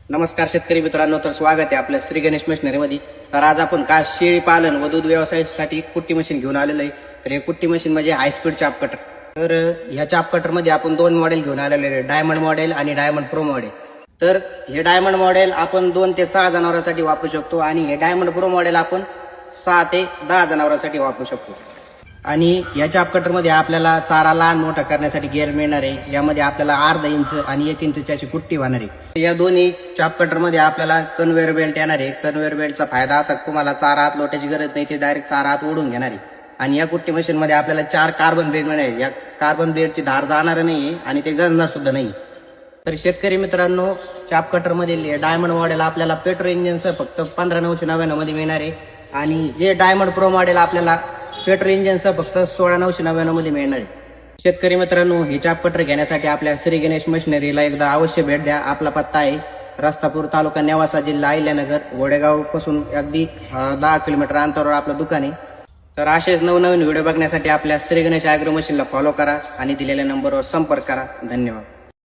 नमस्कार शेतकरी मित्रांनो, तर स्वागत आहे आपल्या श्री गणेश मशिनरीमध्ये। तर आज आपण खास शेळी पालन व दूध व्यवसायासाठी कुट्टी मशीन घेऊन आलेलो आहे। तर हे कुट्टी मशीन म्हणजे हाय स्पीड चाप कटर। तर ह्या चाप कटर मध्ये आपण दोन मॉडेल घेऊन आलेले आहे, डायमंड मॉडेल आणि डायमंड प्रो मॉडेल। तर हे डायमंड मॉडेल आपण 2 ते 6 जनावरांसाठी वापरू शकतो आणि हे डायमंड प्रो मॉडेल आपण 6 ते 10 जनावरांसाठी वापरू शकतो। आणि या चाप कटर मध्ये आपल्याला चारा लहान मोठा करण्यासाठी गिअर मिळणार आहे। यामध्ये आपल्याला अर्धा इंच आणि 1 इंचची अशी कुट्टी वाहणार आहे। या दोन्ही चाप कटर मध्ये आपल्याला कन्व्हेअर बेल्ट येणार आहे। कन्व्हेअर बेल्टचा फायदा असा तुम्हाला चारा आत लोटायची गरज नाही, ते डायरेक्ट चारा आत ओढून घेणार आहे। आणि या कुट्टी मशीन मध्ये आपल्याला 4 कार्बन ब्लेड मिळणार आहे। या कार्बन ब्लेडची धार जाणार नाही आणि ते गंजणार सुद्धा नाही। तर शेतकरी मित्रांनो, चाप कटर मधील डायमंड मॉडेल आपल्याला पेट्रोल इंजिनसह फक्त 15999 मध्ये मिळणार आहे आणि जे डायमंड प्रो मॉडेल आपल्याला पेट्रोल इंजिनसह फक्त 16999 मध्ये मिळणार आहे। शेतकरी मित्रांनो, हे चाप कटर घेण्यासाठी आपल्या श्री गणेश मशिनरीला एकदा अवश्य भेट द्या। आपला पत्ता आहे रस्तापूर, तालुका नेवासा, जिल्हा अहिल्यानगर, गोडेगाव पासून अगदी 10 किलोमीटर अंतरावर आपलं दुकान आहे। तर असेच नवनवीन व्हिडिओ बघण्यासाठी आपल्या श्री गणेश ॲग्रो मशीनला फॉलो करा आणि दिलेल्या नंबरवर संपर्क करा। धन्यवाद।